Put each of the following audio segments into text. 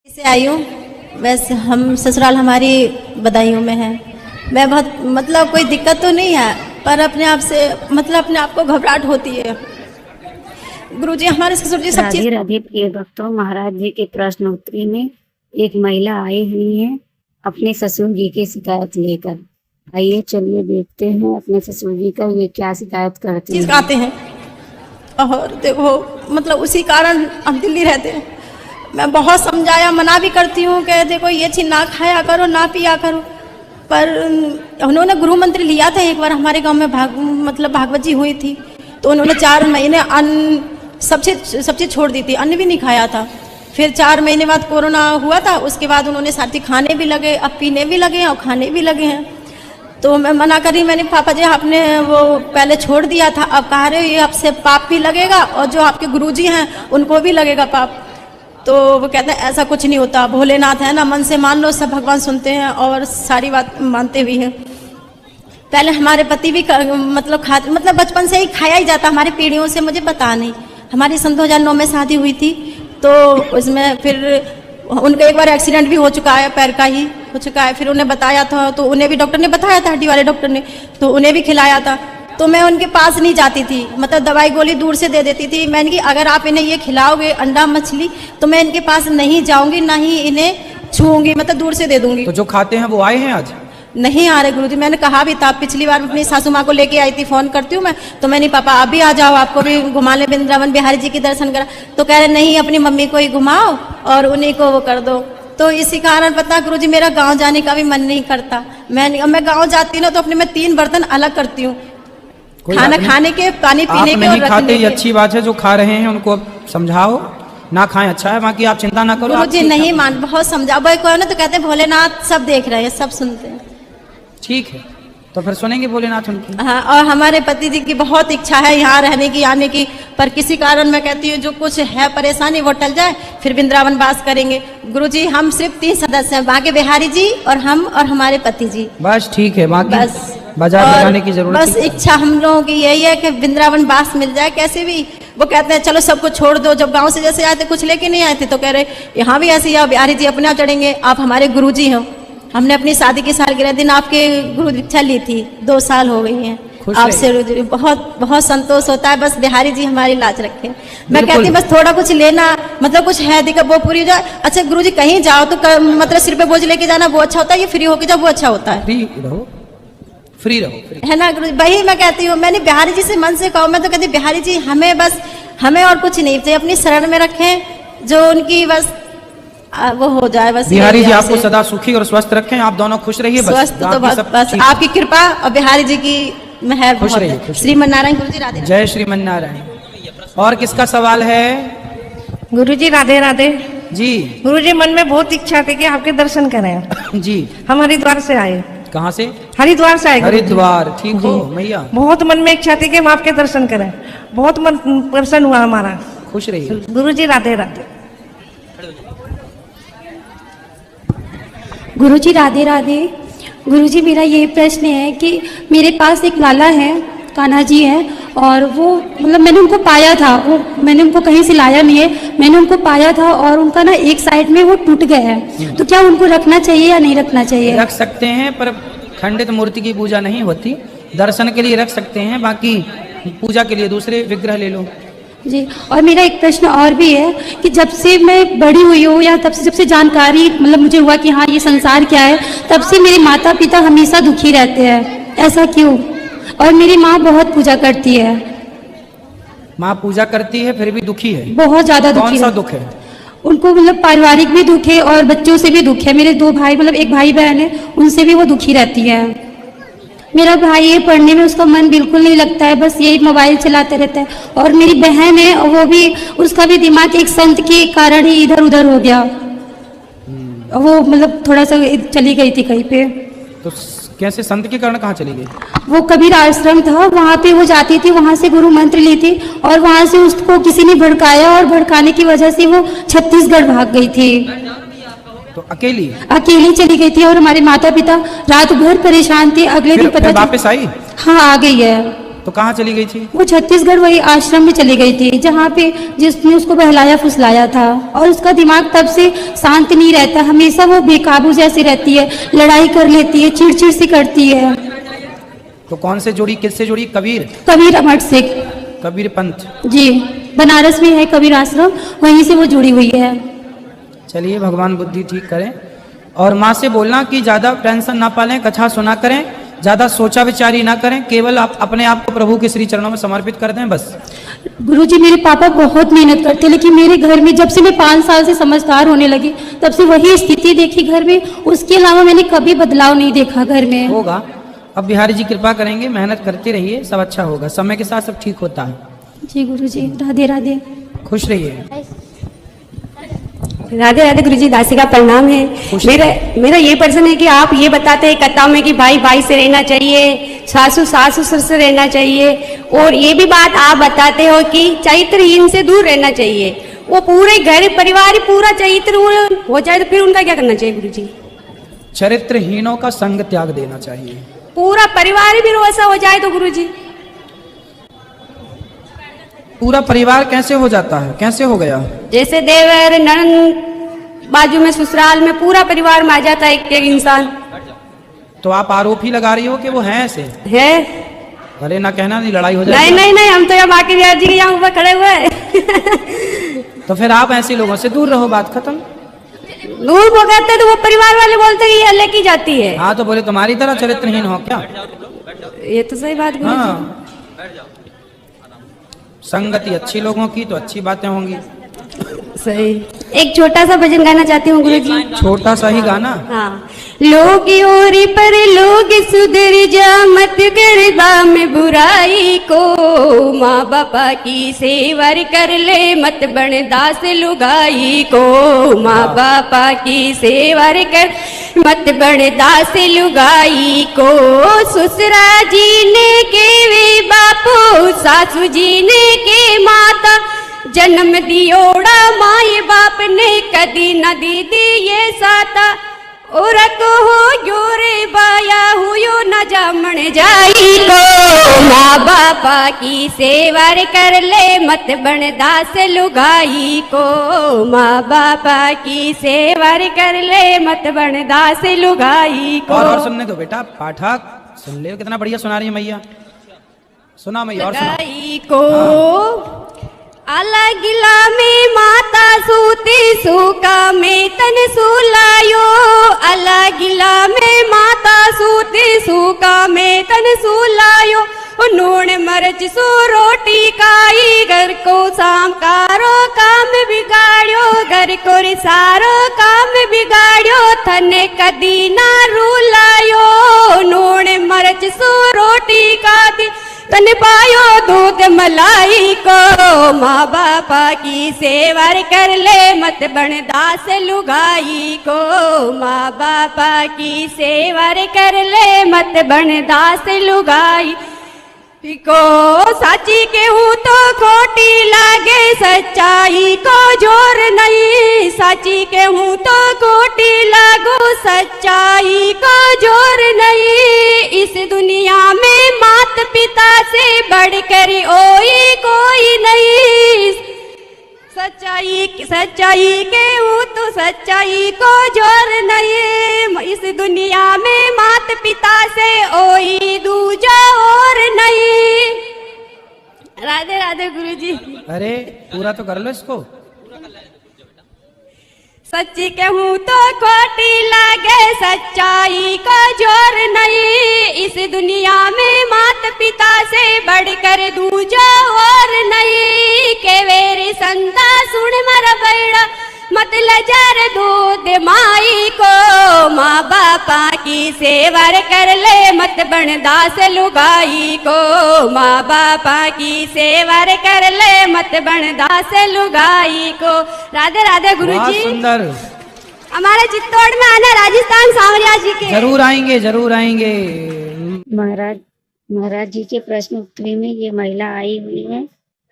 से आई हूँ। वैसे हम ससुराल हमारी बदायूं में है। मैं बहुत मतलब कोई दिक्कत तो नहीं है, पर अपने आप से मतलब अपने आप को घबराहट होती है। गुरुजी हमारे ससुर जी सब चीज। राधे राधे प्रिय भक्तों, महाराज जी के प्रश्नोत्तरी में एक महिला आई हुई है अपने ससुर जी की शिकायत लेकर। आइए चलिए देखते हैं अपने ससुर जी का ये क्या शिकायत करते चीज हैं। गाते हैं और देखो मतलब उसी कारण हम दिल्ली रहते हैं। मैं बहुत समझाया, मना भी करती हूँ कि देखो ये चीज ना खाया करो, ना पिया करो, पर उन्होंने गृह मंत्री लिया था एक बार हमारे गांव में भागवत जी हुई थी, तो उन्होंने 4 महीने अन्न सब चीज छोड़ दी थी, अन्न भी नहीं खाया था। फिर 4 महीने बाद कोरोना हुआ था, उसके बाद उन्होंने साथी खाने भी लगे, अब पीने भी लगे हैं और खाने भी लगे हैं। तो मैं मना करी, मैंने पापा जी आपने वो पहले छोड़ दिया था, अब कह रहे हो ये आपसे पाप भी लगेगा और जो आपके गुरुजी हैं उनको भी लगेगा पाप। तो वो कहते हैं ऐसा कुछ नहीं होता, भोलेनाथ है ना, मन से मान लो, सब भगवान सुनते हैं और सारी बात मानते भी हैं। पहले हमारे पति भी मतलब बचपन से ही खाया ही जाता, हमारी पीढ़ियों से मुझे पता नहीं। हमारी सन 2009 में शादी हुई थी, तो उसमें फिर उनका एक बार एक्सीडेंट भी हो चुका है, पैर का ही हो चुका है। फिर उन्हें बताया था, तो उन्हें भी डॉक्टर ने बताया था, हड्डी वाले डॉक्टर ने, तो उन्हें भी खिलाया था। तो मैं उनके पास नहीं जाती थी, मतलब दवाई गोली दूर से दे देती थी। मैंने कि अगर आप इन्हें ये खिलाओगे अंडा मछली तो मैं इनके पास नहीं जाऊंगी, ना ही इन्हें छूंगी, मतलब दूर से दे दूंगी। तो जो खाते हैं वो आए हैं आज? नहीं आ रहे गुरुजी, मैंने कहा भी था, पिछली बार अपनी सासू माँ को लेके आई थी, फोन करती हूँ मैं, तो मैंने पापा आप भी आ जाओ, आपको भी घुमा ले, वृंदावन बिहारी जी के दर्शन करा। तो कह रहे नहीं, अपनी मम्मी को ही घुमाओ और उन्हीं को वो कर दो। तो इसी कारण पता गुरुजी मेरा गांव जाने का भी मन नहीं करता। मैं गांव जाती ना तो अपने में 3 बर्तन अलग करती हूँ, खाना खाने के, पानी पीने के और खाते ये अच्छी बात है। जो खा रहे हैं उनको अब समझाओ, ना खाएं अच्छा है, बाकी आप चिंता ना करो। गुरुजी नहीं मान, बहुत समझा को ना, तो कहते भोलेनाथ सब देख रहे हैं, सब सुनते हैं। ठीक है, तो फिर सुनेंगे भोलेनाथ उनकी। हाँ, और हमारे पति जी की बहुत इच्छा है यहाँ रहने की, आने की, पर किसी कारण मैं कहती हूँ जो कुछ है परेशानी वो टल जाए, फिर वृंदावन वास करेंगे। गुरुजी हम सिर्फ 3 सदस्य हैं, बाकी बिहारी जी और हम और हमारे पति जी, बस ठीक है, बाकी बस बाजार लगाने की जरूरत बस इच्छा हम लोगों की यही है कि वृंदावन वास मिल जाए कैसे भी। वो कहते हैं चलो सब कुछ छोड़ दो, जब गांव से जैसे आए थे कुछ लेके नहीं आए थे, तो कह रहे यहाँ भी ऐसे ही बिहारी जी अपने आप चढ़ेंगे, आप हमारे गुरुजी हो। हमने अपनी शादी की सालगिरह दिन आपके गुरु दीक्षा ली थी, 2 साल हो गई हैं आपसे। बहुत बहुत संतोष होता है, बस बिहारी जी हमारी लाज रखें। मैं कहती बस थोड़ा कुछ लेना, मतलब कुछ है दिक्कत वो पूरी हो जाए। अच्छा गुरुजी कहीं जाओ तो मतलब सिर पे बोझ लेके जाना वो अच्छा होता है, ये फ्री होके जाओ वो अच्छा होता है। फ्री रहो है ना गुरुजी, वही मैं कहती हूँ। मैंने बिहारी जी से मन से कहा, मैं तो कहती बिहारी जी हमें और कुछ नहीं चाहिए, अपनी शरण में रखें, जो उनकी बस वो हो जाए। बस बिहारी जी आपको सदा सुखी और स्वस्थ रखें, आप दोनों खुश रहिए। स्वस्थ तो बस आपकी कृपा और बिहारी जी की मेहर। खुश रहिए। श्रीमन नारायण गुरुजी राधे। जय श्रीमन नारायण। और किसका सवाल है? गुरुजी राधे राधे जी। गुरुजी मन में बहुत इच्छा थी कि आपके दर्शन करें। जी। हम हरिद्वार से आए। कहाँ से? हरिद्वार से आए। हरिद्वार, ठीक हो मैया। बहुत मन में इच्छा थी कि हम आपके दर्शन करें, बहुत मन प्रसन्न हुआ हमारा। खुश रहिए। गुरुजी राधे राधे। गुरुजी राधे राधे। गुरुजी मेरा ये प्रश्न है कि मेरे पास एक लाला है, कान्हा जी है, और वो मतलब मैंने उनको पाया था, वो मैंने उनको कहीं से लाया नहीं है, मैंने उनको पाया था और उनका ना एक साइड में वो टूट गया है। तो क्या उनको रखना चाहिए या नहीं रखना चाहिए? रख सकते हैं, पर खंडित मूर्ति की पूजा नहीं होती। दर्शन के लिए रख सकते हैं, बाकी पूजा के लिए दूसरे विग्रह ले लो जी। और मेरा एक प्रश्न और भी है कि जब से मैं बड़ी हुई हूँ या तब से जब से जानकारी मतलब मुझे हुआ कि हाँ ये संसार क्या है, तब से मेरे माता पिता हमेशा दुखी रहते हैं, ऐसा क्यों? और मेरी माँ बहुत पूजा करती है। माँ पूजा करती है फिर भी दुखी है? बहुत ज्यादा दुखी। कौन सा दुख है उनको? मतलब पारिवारिक भी दुख है और बच्चों से भी दुख है। मेरे 2 भाई, मतलब एक भाई बहन है, उनसे भी वो दुखी रहती है। मेरा भाई ये पढ़ने में उसका मन बिल्कुल नहीं लगता है, बस यही मोबाइल चलाते रहता है। और मेरी बहन है, वो भी, उसका भी दिमाग एक संत के कारण ही इधर उधर हो गया। वो मतलब थोड़ा सा चली गई थी कहीं पे। तो कैसे संत के कारण कहाँ चली गई? वो कबीर आश्रम था, वहाँ पे वो जाती थी, वहाँ से गुरु मंत्र ली थी और वहाँ से उसको किसी ने भड़काया और भड़काने की वजह से वो छत्तीसगढ़ भाग गई थी। तो अकेली चली गई थी और हमारे माता पिता रात भर परेशान थे। अगले दिन पता वापस आई? हाँ आ गई है। तो कहाँ चली गई थी? वो छत्तीसगढ़ वही आश्रम में चली गई थी, जहाँ पे जिसने उसको बहलाया फुसलाया था। और उसका दिमाग तब से शांत नहीं रहता, हमेशा वो बेकाबू जैसी रहती है, लड़ाई कर लेती है, चिड़चिड़ सी करती है। तो कौन से जुड़ी, किससे जुड़ी? कबीर मठ से। कबीर पंथ जी, बनारस में है कबीर आश्रम, वहीं से वो जुड़ी हुई है। चलिए, भगवान बुद्धि ठीक करें। और माँ से बोलना कि ज़्यादा टेंशन ना पालें, कथा सुना करें, ज़्यादा सोचा विचारी ना करें, केवल आप अपने आप को प्रभु के श्री चरणों में समर्पित कर दें बस। गुरुजी, मेरे पापा बहुत मेहनत करते, लेकिन मेरे घर में जब से मैं 5 साल से समझदार होने लगी तब से वही स्थिति देखी घर में, उसके अलावा मैंने कभी बदलाव नहीं देखा घर में। होगा, अब बिहारी जी कृपा करेंगे, मेहनत करते रहिए, सब अच्छा होगा, समय के साथ सब ठीक होता है। जी गुरुजी, राधे राधे। खुश रहिए। राधे राधे गुरुजी, दासी का प्रणाम है। मेरा ये प्रश्न है कि आप ये बताते हैं कथा में कि भाई भाई से रहना चाहिए, सासू सास ससुर से रहना चाहिए, और ये भी बात आप बताते हो कि चरित्रहीन से दूर रहना चाहिए। वो पूरे घर परिवार पूरा चरित्र हो जाए तो फिर उनका क्या करना चाहिए गुरुजी? चरित्रहीनों का संग त्याग देना चाहिए। पूरा परिवार भी वैसा हो जाए तो गुरुजी? पूरा परिवार कैसे हो जाता है, कैसे हो गया? जैसे देवर ननद बाजू में ससुराल में पूरा परिवार में आ जाता है एक इंसान। तो आप आरोप ही लगा रही हो कि वो हैं ऐसे? है। अरे ना कहना, नहीं लड़ाई हो जाए। नहीं नहीं नहीं, हम तो यहाँ बाकी बिहार जी के यहाँ ऊपर खड़े हुए हैं। तो फिर आप ऐसे लोगों से दूर रहो, बात खत्म। दूर वो कहते तो वो परिवार वाले बोलते हैं ये अलग की जाती है। हाँ, तो बोले तुम्हारी तरह चरित्रहीन हो क्या? ये तो सही बात गुरुजी। हाँ, संगति अच्छी लोगों की तो अच्छी बातें होंगी। सही। एक छोटा सा भजन गाना चाहती हूँ गुरुजी। छोटा सा ही गाना? हाँ। लोग और पर लोग सुधर जा, मत गरबा में बुराई को, माँ बापा की सेवर कर ले, मत बन दास लुगाई को, माँ बापा की सेवर कर मत बन दास लुगाई को। ससुरा जी ने के वे बापू, सासू जी ने के माता, जन्म दियोड़ा माए बाप ने कदी न दीदी ये साता, और हो योरे बाया हुयो न जामण जाई को, माँ बापा की सेवर कर ले, मत बन दास लुगाई को, माँ बापा की सेवर कर ले, मत बन दास लुगाई को। और सुनने दो बेटा, पाठक सुन ले, कितना बढ़िया सुना रही है मैया। सुना मैया, और सुना को। अलगिला में माता सूती सूका में तन सुलायो, अलगिला में माता सूती सूका में तन सुलायो, नून मरच सो रोटी खाई, घर को शाम कारो काम बिगाड़ो, घर को सारो काम बिगाड़ो, थने कदी ना रुलायो, नून मरच सो रोटी खाती तन पायो दूध मलाई को, माँ बापा की सेवर कर ले, मत बन दास लुगाई को, माँ बापा की सेवर कर ले, मत बन दास लुगाई को। साची कहूँ तो खोटी लागे, सच्चाई को जोर नहीं, साची कहूँ तो खोटी लागो, सच्चाई को जोर नहीं। इस दुनिया में माता पिता से बढ़कर ओई कोई नहीं, सच्चाई कहूँ तो सच्चाई को जोर नहीं, इस दुनिया में माता पिता से ओई दूजा और नहीं। राधे राधे गुरुजी। अरे पूरा तो कर लो इसको। सच्ची कहूँ तो खोटी लागे, सच्चाई का जोर नहीं, इस दुनिया में माता पिता से बढ़कर दूजा और नहीं। के वेरी संता सुन मर बैड़ा, मत लजार दूध माई को, माँ बापा की सेवर कर ले, मत बन दास लुगाई को, माँ बापा की सेवर कर ले, मत बन दास लुगाई को। राधे राधे गुरुजी। सुंदर। हमारे चित्तौड़ में आना, राजस्थान सांवरिया जी के। जरूर आएंगे, जरूर आएंगे। महाराज जी के प्रश्न उत्तरी में ये महिला आई हुई है,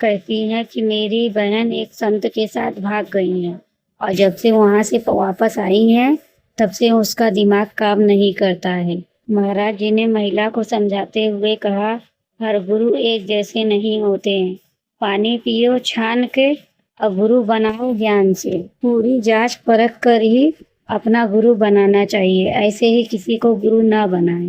कहती है कि मेरी बहन एक संत के साथ भाग गई है और जब से वहां से वापस आई है तब से उसका दिमाग काम नहीं करता है। महाराज जी ने महिला को समझाते हुए कहा हर गुरु एक जैसे नहीं होते हैं। पानी पियो छान के और गुरु बनाओ ज्ञान से। पूरी जांच परख कर ही अपना गुरु बनाना चाहिए, ऐसे ही किसी को गुरु ना बनाए।